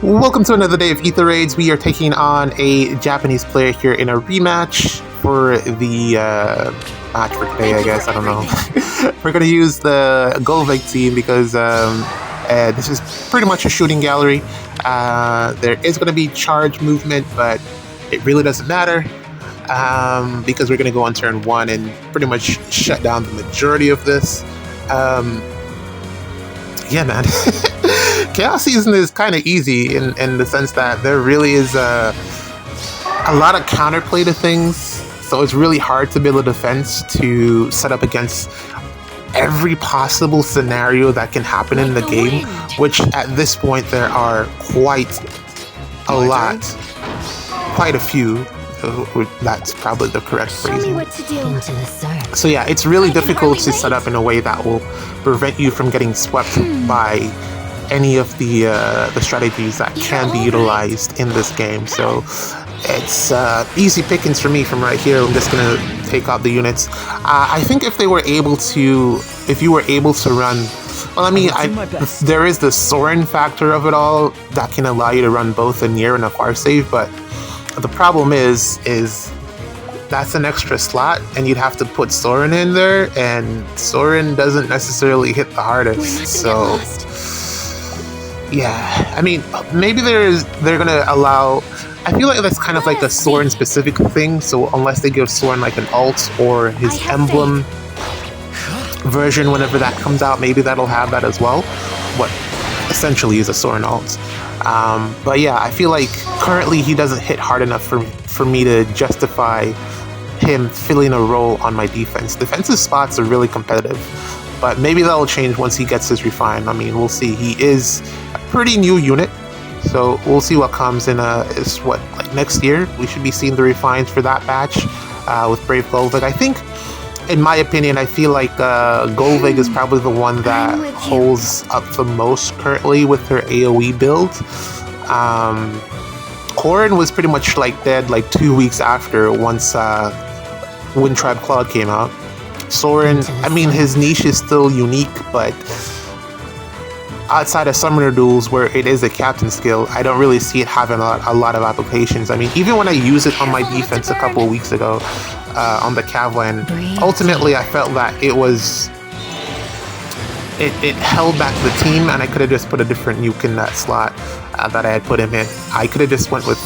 Welcome to another day of Ether Raids. We are taking on a Japanese player here in a rematch for the match for today, I guess. I don't know. We're going to use the Golveg team because this is pretty much a shooting gallery. There is going to be charge movement, but it really doesn't matter because we're going to go on turn 1 and pretty much shut down the majority of this. Yeah, man. Chaos Season is kind of easy in the sense that there really is a lot of counterplay to things, so it's really hard to build a defense to set up against every possible scenario that can happen in the game, which at this point there are quite a few. That's probably the correct phrasing. So yeah, it's really difficult to set up in a way that will prevent you from getting swept by any of the strategies that can be utilized in this game. So it's easy pickings for me from right here. I'm just gonna take out the units. I think if you were able to run, well, I mean, there is the Soren factor of it all that can allow you to run both a near and a far save, but the problem is that's an extra slot, and you'd have to put Soren in there, and Soren doesn't necessarily hit the hardest. So yeah, I mean, maybe they're gonna allow. I feel like that's kind of like a Soren specific thing. So unless they give Soren like an alt or his emblem version whenever that comes out, maybe that'll have that as well. What essentially is a Soren alt. But yeah, I feel like currently he doesn't hit hard enough for me to justify him filling a role on my defense. Defensive spots are really competitive, but maybe that'll change once he gets his refine. I mean, we'll see. He is a pretty new unit, so we'll see what comes in. Like next year we should be seeing the refines for that batch with Brave Golveg. I think, in my opinion, I feel like Golveg is probably the one that holds up the most currently with her AoE build. Corrin was pretty much like dead like 2 weeks after once Wind Tribe Cloud came out. Soren, I mean, his niche is still unique, but outside of Summoner Duels, where it is a captain skill, I don't really see it having a lot of applications. I mean, even when I used it on my defense a couple of weeks ago on the Cavlan, ultimately I felt that it held back the team, and I could have just put a different nuke in that slot that I had put him in. I could have just went with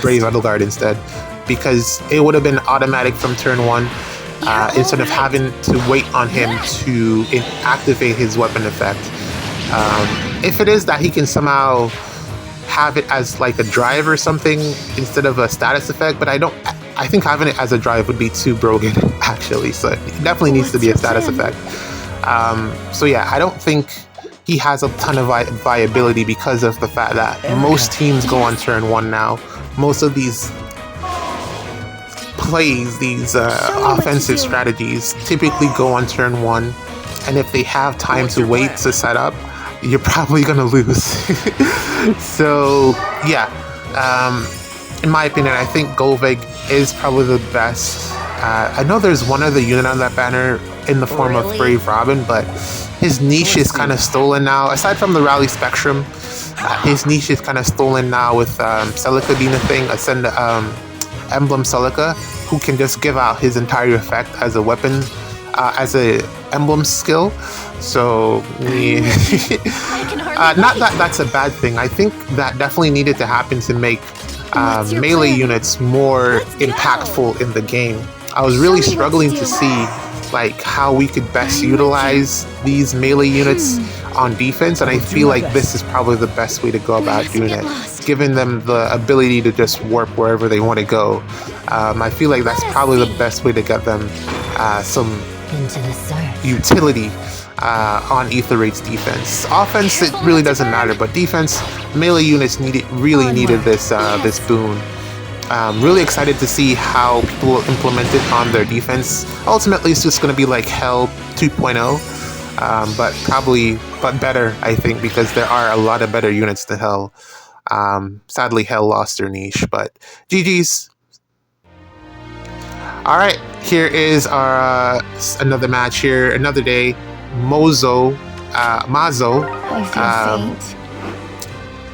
Brave Edelgard instead, because it would have been automatic from turn 1 instead of having to wait on him to activate his weapon effect. If it is that he can somehow have it as like a drive or something instead of a status effect, but I think having it as a drive would be too broken actually, so it definitely needs to be a status effect. So yeah, I don't think he has a ton of viability because of the fact that most teams go on turn 1 now. Most of these plays, these offensive strategies typically go on turn 1, and if they have time to wait to set up, you're probably gonna lose. So yeah, in my opinion, I think Golveg is probably the best. I know there's one other unit on that banner in the form of Brave Robin, but his niche is kind of stolen now. Aside from the Rally Spectrum, his niche is kind of stolen now with Celica being a thing, Emblem Celica, who can just give out his entire effect as a weapon, as a emblem skill. So not that that's a bad thing. I think that definitely needed to happen to make melee units more impactful in the game. I was really struggling to see like how we could best utilize these melee units on defense, and I feel like this is probably the best way to go about doing it, giving them the ability to just warp wherever they want to go. I feel like that's probably the best way to get them some utility on Ether Raid's defense. Offense, it really doesn't matter, but defense, melee units really needed this boon. Really excited to see how people will implement it on their defense. Ultimately, it's just going to be like Hell 2.0, but better, I think, because there are a lot of better units than Hell. Sadly, Hell lost their niche, but GG's. All right, here is our another match here, another day. Mazo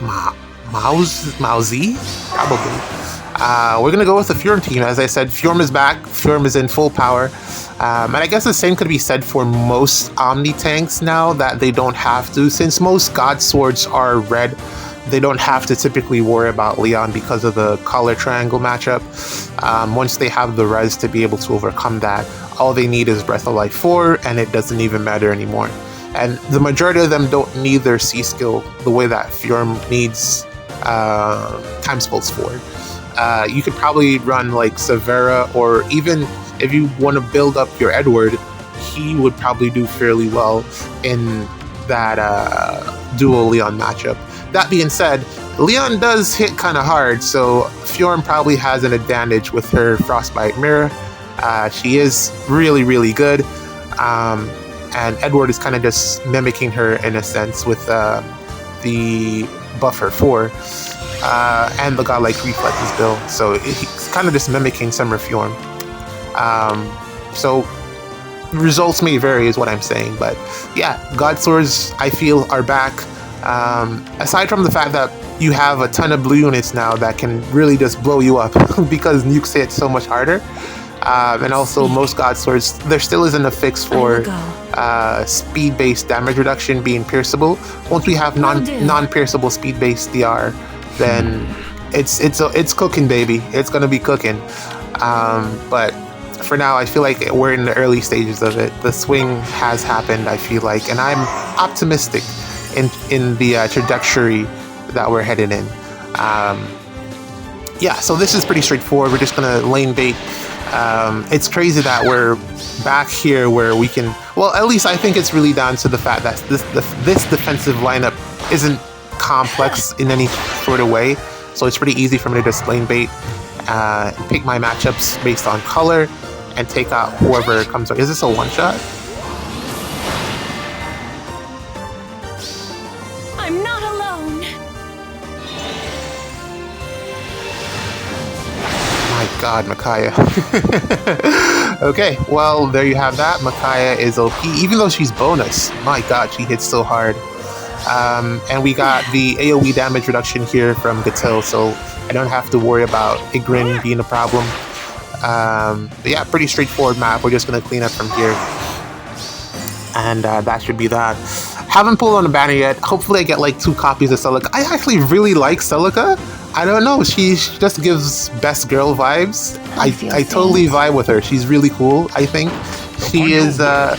Mauzi? Probably. We're gonna go with the Fjorm team. As I said, Fjorm is back. Fjorm is in full power. And I guess the same could be said for most Omni tanks now, that they don't have to. Since most God Swords are red, they don't have to typically worry about Leon because of the color triangle matchup. Once they have the res to be able to overcome that, all they need is Breath of Life 4, and it doesn't even matter anymore. And the majority of them don't need their C skill the way that Fjorm needs Time Pulse 4. You could probably run like Severa, or even if you want to build up your Edward, he would probably do fairly well in that dual Leon matchup. That being said, Leon does hit kind of hard, so Fjorm probably has an advantage with her Frostbite Mirror. She is really, really good. And Edward is kind of just mimicking her in a sense with the Buffer 4 and the Godlike Reflexes build. So he's kind of just mimicking Summer Fjorm. So results may vary is what I'm saying, but yeah, God Swords I feel are back. Aside from the fact that you have a ton of blue units now that can really just blow you up because nukes hit so much harder. And also most God Swords, there still isn't a fix for speed-based damage reduction being pierceable. Once we have non-pierceable speed-based DR, then it's cooking, baby. It's gonna be cooking. But for now, I feel like we're in the early stages of it. The swing has happened, I feel like, and I'm optimistic in the trajectory that we're headed in. Yeah, so this is pretty straightforward. We're just gonna lane bait. It's crazy that we're back here where we can, well, at least I think it's really down to the fact that this defensive lineup isn't complex in any sort of way, so it's pretty easy for me to just lane bait, pick my matchups based on color, and take out whoever comes up. Is this a one-shot? I'm not alone. My God, Micaiah. Okay, well, there you have that. Micaiah is OP, even though she's bonus. My God, she hits so hard. And we got the AoE damage reduction here from Gatil, so I don't have to worry about Igrin being a problem. But yeah, pretty straightforward map. We're just going to clean up from here. And that should be that. Haven't pulled on a banner yet. Hopefully I get like 2 copies of Celica. I actually really like Celica. I don't know, she just gives best girl vibes. I totally vibe with her. She's really cool, I think. She is, I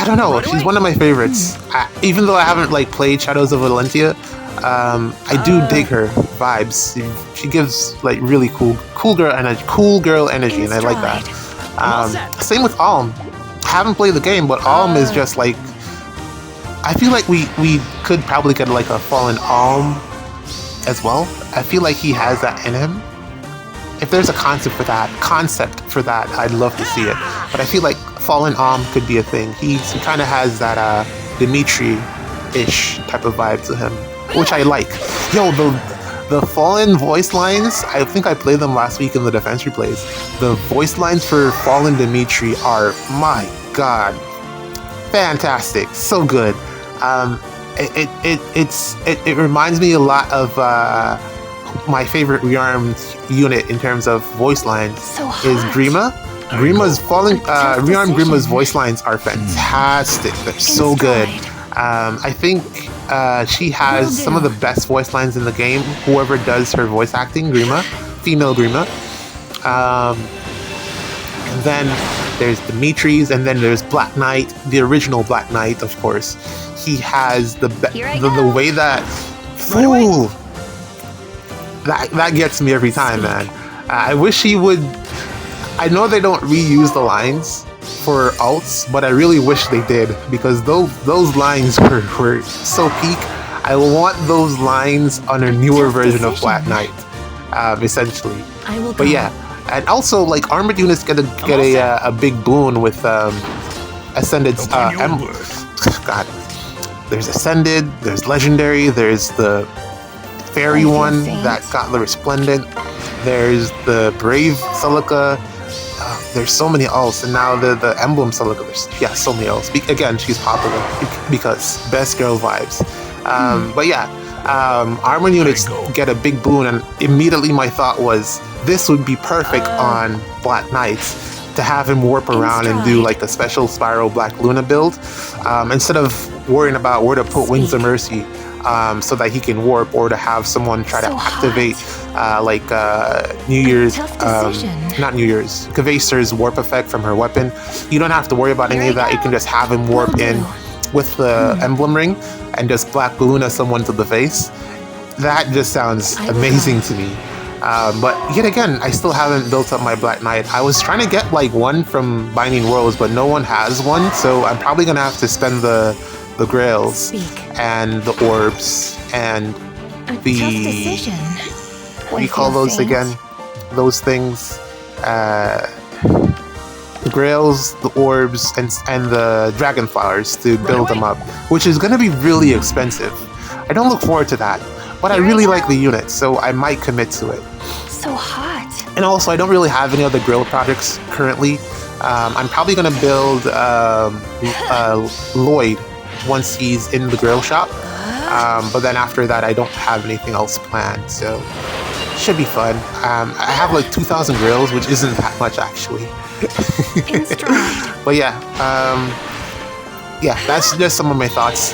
don't know, she's one of my favorites. Even though I haven't like played Shadows of Valentia, I do dig her vibes. She gives like really cool girl energy, and I like that. Same with Alm. I haven't played the game, but Alm is just like, I feel like we could probably get like a Fallen Alm as well. I feel like he has that in him. If there's a concept for that, I'd love to see it. But I feel like Fallen Alm could be a thing. He kind of has that Dimitri-ish type of vibe to him, which I like. Yo, the Fallen voice lines, I think I played them last week in the defense replays. The voice lines for Fallen Dimitri are, my God, fantastic, so good. It reminds me a lot of my favorite rearmed unit in terms of voice lines is Grima. Grima's rearmed Grima's voice lines are fantastic. They're so good. I think she has some of the best voice lines in the game. Whoever does her voice acting, Grima, female Grima. And then there's Dimitri's, and then there's Black Knight, the original Black Knight, of course. He has the way that, ooh, that gets me every time, man. I wish he would. I know they don't reuse the lines for alts, but I really wish they did, because those lines were so peak. I want those lines on a newer version of Black Knight, essentially. But yeah, and also like armored units get a big boon with Ascended. God, there's Ascended, there's Legendary, there's the Fairy one that got the Resplendent, there's the Brave Celica. There's so many alts, and now the Emblem Celica. Yeah, so many alts. Again, she's popular because best girl vibes. But yeah, armor units get a big boon, and immediately my thought was this would be perfect on Black Knights to have him warp around and do like a special Spiral Black Luna build instead of worrying about where to put Wings of Mercy so that he can warp, or to have someone try to activate New Year's, not New Year's, Kvaser's warp effect from her weapon. You don't have to worry about any of that. You can just have him warp in with the emblem ring and just Black Luna someone to the face. That just sounds amazing to me. But yet again, I still haven't built up my Black Knight. I was trying to get like one from Binding Worlds, but no one has one, so I'm probably gonna have to spend the grails and the orbs and the what do you call those again? Those things. The grails, the orbs, and the dragon flowers to build them up, which is gonna be really expensive. I don't look forward to that. But I really like the unit, so I might commit to it. So hot. And also, I don't really have any other grill projects currently. I'm probably going to build Lloyd once he's in the grill shop. But then after that, I don't have anything else planned, so should be fun. I have like 2,000 grills, which isn't that much actually. But yeah, that's just some of my thoughts.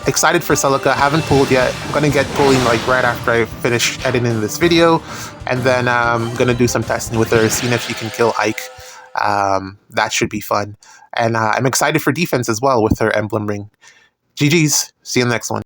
Excited for Celica. Haven't pulled yet. I'm gonna get pulling like right after I finish editing this video, and then I'm gonna do some testing with her, seeing if she can kill Ike. That should be fun. And I'm excited for defense as well with her emblem ring. GG's. See you in the next one.